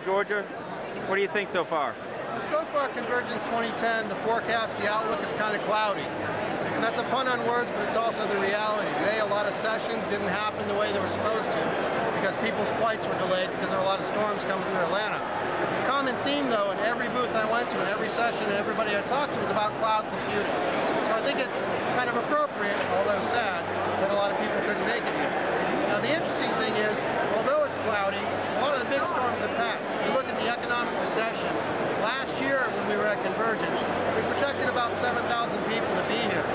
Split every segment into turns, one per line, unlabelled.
Georgia, what do you think so far?
So far, Convergence 2010, the forecast, the outlook is kind of cloudy. And that's a pun on words, but it's also the reality. Today, a lot of sessions didn't happen the way they were supposed to because people's flights were delayed because there were a lot of storms coming through Atlanta. The common theme, though, in every booth I went to, in every session, and everybody I talked to was about cloud computing. So I think it's kind of appropriate, although sad, that a lot of people couldn't make it here. Now, the interesting thing is, although it's cloudy, a lot of the big storms have passed. If you look at the economic recession, last year when we were at Convergence, we projected about 7,000 people to be here.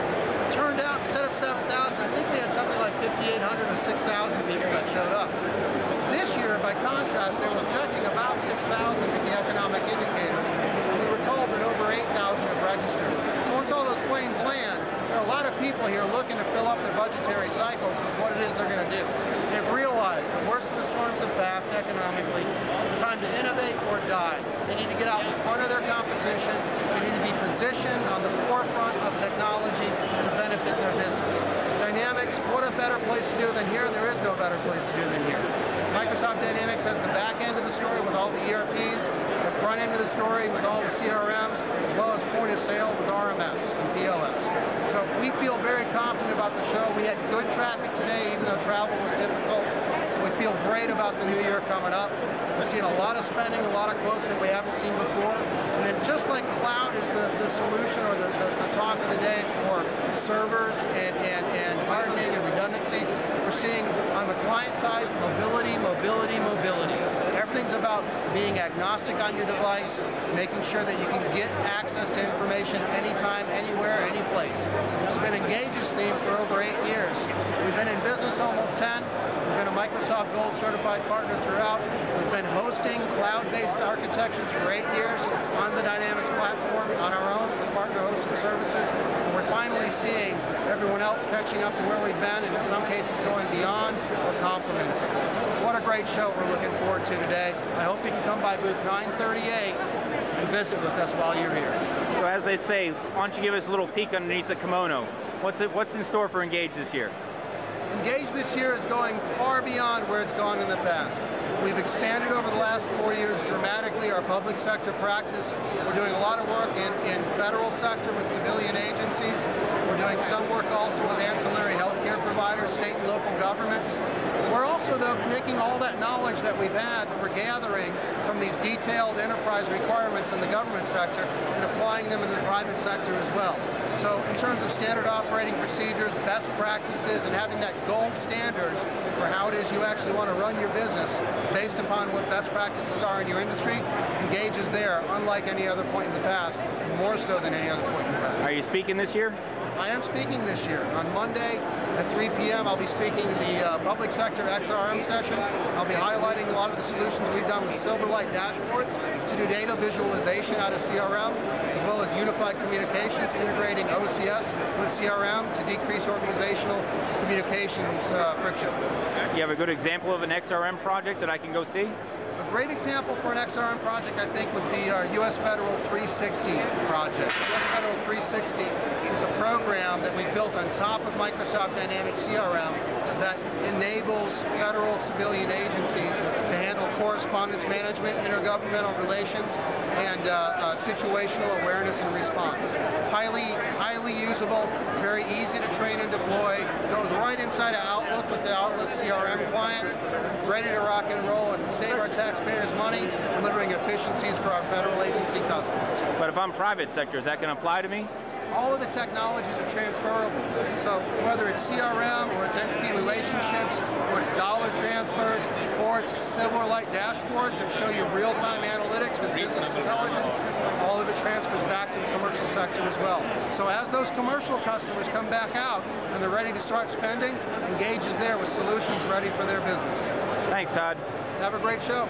It turned out, instead of 7,000, I think we had something like 5,800 or 6,000 people that showed up. This year, by contrast, they were projecting about 6,000 with the economic indicators, and we were told that over 8,000 have registered. So once all those planes land, there are a lot of people here looking to fill up their budgetary cycles with what it is they're going to do. They've realized the worst of the storms have passed economically. It's time to innovate or die. They need to get out in front of their competition. They need to be positioned on the forefront of technology to benefit their business. Dynamics, what a better place to do than here? There is no better place to do than here. Microsoft Dynamics has the back end of the story with all the ERPs, the front end of the story with all the CRMs, as well as point of sale with RMS and POS. So we feel very confident about the show. We had good traffic today, even though travel was difficult. We feel great about the new year coming up. We're seeing a lot of spending, a lot of quotes that we haven't seen before. And then just like cloud is the solution or the talk of the day for servers and hardening and redundancy, we're seeing on the client side, mobility, mobility, mobility. Everything's about being agnostic on your device, making sure that you can get access to information anytime, anywhere, any place. It's been Engage's theme for over 8 years. We've been in business almost 10. We've been a Microsoft Gold certified partner throughout. We've been hosting cloud-based architectures for 8 years on the Dynamics platform on our own with partner hosted services. And we're finally seeing everyone else catching up to where we've been, and in some cases going beyond or complementing. What a great show we're looking forward to today. I hope you can come by booth 938 and visit with us while you're here.
So as they say, why don't you give us a little peek underneath the kimono? What's in store for Engage this year?
Engage this year is going far beyond where it's gone in the past. We've expanded over the last 4 years dramatically our public sector practice. We're doing a lot of work in federal sector with civilian agencies. We're doing some work also with ancillary healthcare providers, state and local governments. We're also, though, taking all that knowledge that we've had, that we're gathering from these detailed enterprise requirements in the government sector and applying them in the private sector as well. So in terms of standard operating procedures, best practices, and having that gold standard for how it is you actually want to run your business based upon what best practices are in your industry, Engage is there, unlike any other point in the past, more so than any other point in the past.
Are you speaking this year?
I am speaking this year. On Monday at 3 p.m. I'll be speaking in the public sector XRM session. I'll be highlighting a lot of the solutions we've done with Silverlight dashboards to do data visualization out of CRM, as well as unified communications, integrating OCS with CRM to decrease organizational communications friction.
You have a good example of an XRM project that I can go see?
A great example for an XRM project, I think, would be our US Federal 360 project. US Federal 360 is a program that we built on top of Microsoft Dynamics CRM that enables federal civilian agencies to handle correspondence management, intergovernmental relations, and situational awareness and response. Highly usable, very easy to train and deploy, goes right inside of Outlook with the Outlook CRM client, ready to rock and roll and save our taxpayers money, delivering efficiencies for our federal agency customers.
But if I'm private sector, is that going to apply to me?
All of the technologies are transferable. So whether it's CRM or it's entity relationships or it's dollar transfers or it's Silverlight dashboards that show you real-time analytics with business intelligence, all of it transfers back to the commercial sector as well. So as those commercial customers come back out and they're ready to start spending, Engage is there with solutions ready for their business.
Thanks, Todd.
Have a great show.